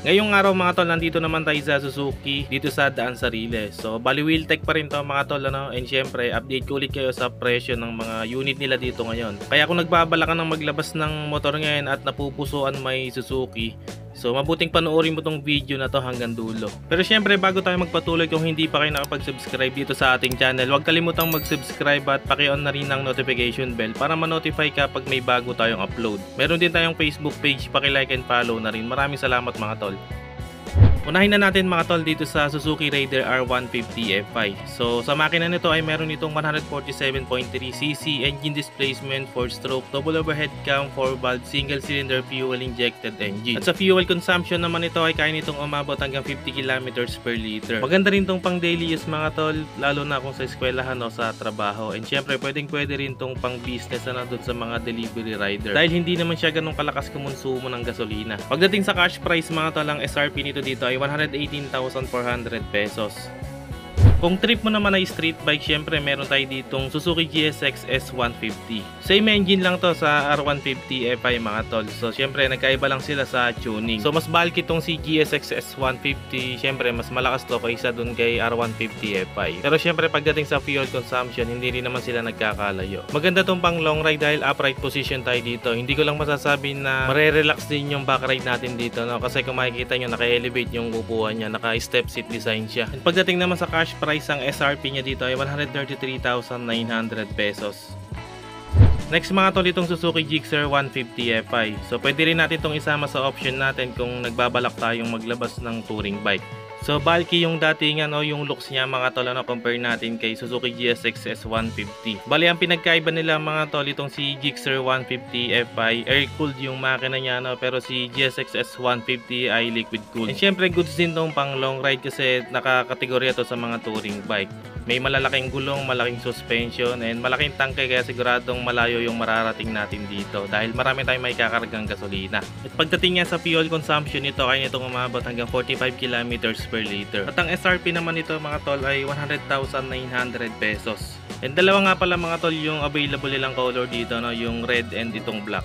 Ngayong araw mga tol, nandito naman tayo sa Suzuki dito sa Daan Sariles. So bali wheel tech pa rin to mga tol, ano? And syempre update ko ulit kayo sa presyo ng mga unit nila dito ngayon. Kaya kung nagbabala ka ng maglabas ng motor ngayon at napupusuan may Suzuki, so mabuting panoorin mo tong video na to hanggang dulo. Pero syempre bago tayo magpatuloy, kung hindi pa kayo nakapag-subscribe dito sa ating channel, huwag kalimutang mag-subscribe at paki-on na rin ang notification bell para ma-notify ka pag may bago tayong upload. Meron din tayong Facebook page, paki-like and follow na rin. Maraming salamat mga tol. Unahin na natin mga tol dito sa Suzuki Raider R150 Fi. So sa makina nito ay meron itong 147.3cc engine displacement, 4-stroke, double overhead cam, 4-valve, single cylinder fuel injected engine. At sa fuel consumption naman ito ay kaya nitong umabot hanggang 50 km per liter. Maganda rin tong pang daily use mga tol, lalo na kung sa eskwelahan o sa trabaho. And syempre pwede rin tong pang business na doon sa mga delivery rider, dahil hindi naman siya ganun kalakas kumonsumo ng gasolina. Pagdating sa cash price mga tol, ang SRP nito dito ay 118,400 pesos. Kung trip mo naman ay street bike, syempre meron tayo ditong Suzuki GSX S150. Same engine lang to sa R150 Fi mga tol. So syempre nagkaiba lang sila sa tuning. So mas bulky tong si GSX S150, syempre mas malakas to kaysa dun kay R150 Fi. Pero syempre pagdating sa fuel consumption, hindi rin naman sila nagkakalayo. Maganda tong pang long ride dahil upright position tayo dito. Hindi ko lang masasabi na marerelax din yung back ride natin dito, no? Kasi kung makikita nyo, naka-elevate yung upuan niya, naka-step seat design siya. And pagdating naman sa cash price, ang SRP niya dito ay 133,900 pesos. Next mga tol, itong Suzuki Gixxer 150 Fi. So pwede rin natin itong isama sa option natin kung nagbabalak tayong maglabas ng touring bike. So bulky yung datingan o yung looks niya mga tol, ano, compare natin kay Suzuki GSX S150. Bali ang pinagkaiba nila mga tol, itong si Gixxer 150 Fi air cooled yung makina niya, no, pero si GSX S150 ay liquid cooled. And syempre goods din tong pang long ride kasi nakakategorya to sa mga touring bike. May malalaking gulong, malaking suspension, and malaking tangke, kaya siguradong malayo yung mararating natin dito dahil marami tayong may kakargang gasolina. At pagdating nga sa fuel consumption nito, kaya nitong umabot hanggang 45 km per liter. At ang SRP naman nito mga tol ay 100,900 pesos. And dalawa nga pala mga tol yung available nilang color dito, no? Yung red and itong black.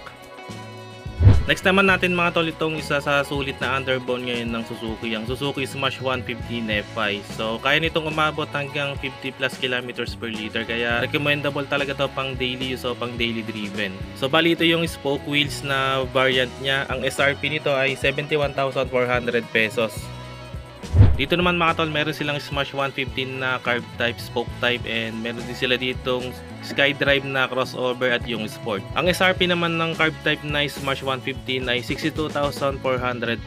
Next naman natin mga tol, itong isa sa sulit na underbone ngayon ng Suzuki, ang Suzuki Smash 115 Fi. So kaya nitong umabot hanggang 50 plus kilometers per liter, kaya recommendable talaga to pang daily use o pang daily driven. So bali ito yung spoke wheels na variant niya. Ang SRP nito ay 71,400 pesos. Dito naman mga tol, meron silang Smash 115 na carb type, spoke type, and meron din sila ditong SkyDrive na crossover at yung Sport. Ang SRP naman ng carb type na Smash 115 ay 62,400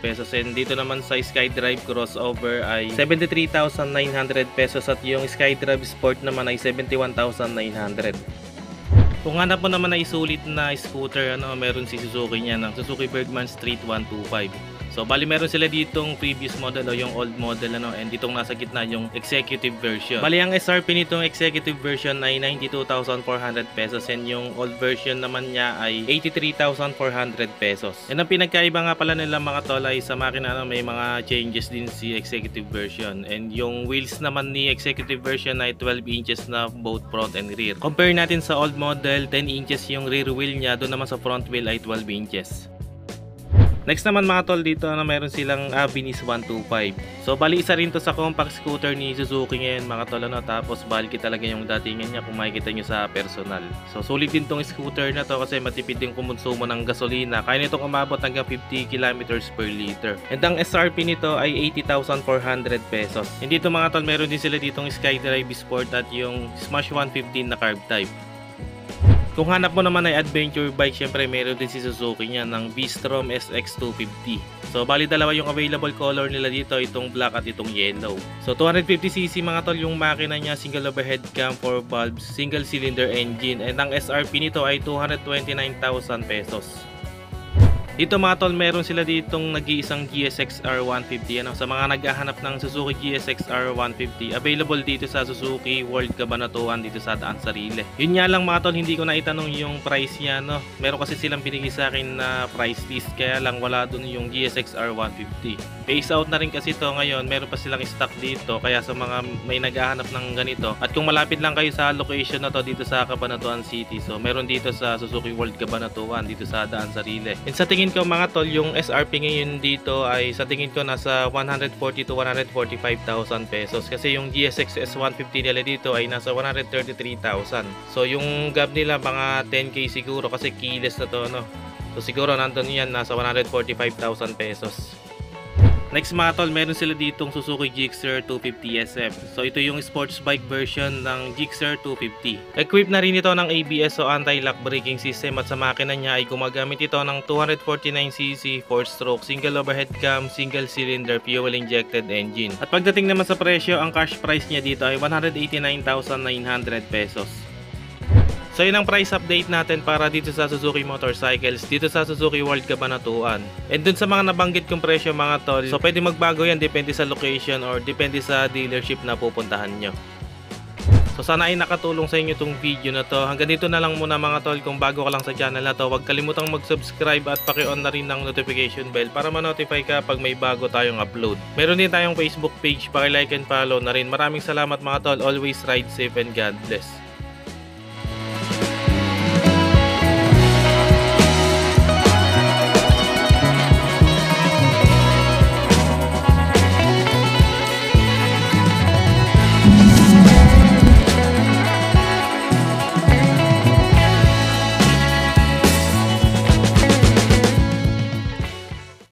pesos, and dito naman sa SkyDrive crossover ay 73,900 pesos at yung SkyDrive Sport naman ay 71,900. Kung hanap mo naman ay sulit na scooter, ano, meron si Suzuki niya ng Suzuki Bergman Street 125. So bali meron sila ditong previous model o yung old model, ano, and ditong nasa gitna yung executive version. Bali ang SRP nitong executive version ay 92,400 pesos, and yung old version naman niya ay 83,400 pesos. And ang pinagkaiba nga pala nila mga tol ay sa makina, ano, may mga changes din si executive version, and yung wheels naman ni executive version ay 12 inches na both front and rear. Compare natin sa old model, 10 inches yung rear wheel niya, doon naman sa front wheel ay 12 inches. Next naman mga tol, dito na meron silang Avinis 125. So bali isa rin to sa compact scooter ni Suzuki ngayon mga tol, ano, tapos bulky talaga yung datingan niya kung makikita nyo sa personal. So sulit din tong scooter na to kasi matipid din kumonsumo ng gasolina. Kaya nitong umabot hanggang 50 km per liter. And ang SRP nito ay 80,400 pesos. And dito mga tol, meron din sila ditong SkyDrive Sport at yung Smash 115 na carb type. Kung hanap mo naman ay adventure bike, syempre meron din si Suzuki niya ng V-Strom SX250. So bali dalawa yung available color nila dito, itong black at itong yellow. So 250cc mga tol yung makina niya, single overhead cam, 4 valves, single cylinder engine, and ang SRP nito ay 229,000 pesos. Dito mga tol, meron sila ditong nag-iisang GSX R150. Ano, sa mga naghahanap ng Suzuki GSX R150, available dito sa Suzuki World Cabanatuan dito sa Daan Sariles. Yun nga lang mga tol, hindi ko na itanong yung price niya, no. Meron kasi silang binigay sa akin na price list, kaya lang wala dun yung GSX R150. Phase out na rin kasi to ngayon, meron pa silang stock dito, kaya sa mga may naghahanap ng ganito, at kung malapit lang kayo sa location na to dito sa Cabanatuan City, so meron dito sa Suzuki World Cabanatuan dito sa Daan Sariles. And sa tingin tingin ko mga tol, yung SRP ngayon dito ay sa tingin ko nasa 140 to 145,000 pesos. Kasi yung GSX S150 nila dito ay nasa 133,000. So yung gap nila mga 10k siguro kasi keyless na to, no? So siguro nandun yan nasa 145,000 pesos. Next mga tol, meron sila ditong Suzuki Gixxer 250 SF. So ito yung sports bike version ng Gixxer 250. Equipped na rin ito ng ABS o anti-lock braking system at sa makina niya ay gumagamit ito ng 249cc 4-stroke single overhead cam, single cylinder fuel injected engine. At pagdating naman sa presyo, ang cash price niya dito ay 189,900 pesos. So yun ang price update natin para dito sa Suzuki Motorcycles, dito sa Suzuki World Cabanatuan. And dun sa mga nabanggit kong presyo mga tol, so pwede magbago yan depende sa location or depende sa dealership na pupuntahan nyo. So sana ay nakatulong sa inyo itong video na to. Hanggang dito na lang muna mga tol. Kung bago ka lang sa channel na to, huwag kalimutang mag-subscribe at paki-on na rin ng notification bell para ma-notify ka pag may bago tayong upload. Meron din tayong Facebook page, paki-like and follow na rin. Maraming salamat mga tol. Always ride safe and God bless.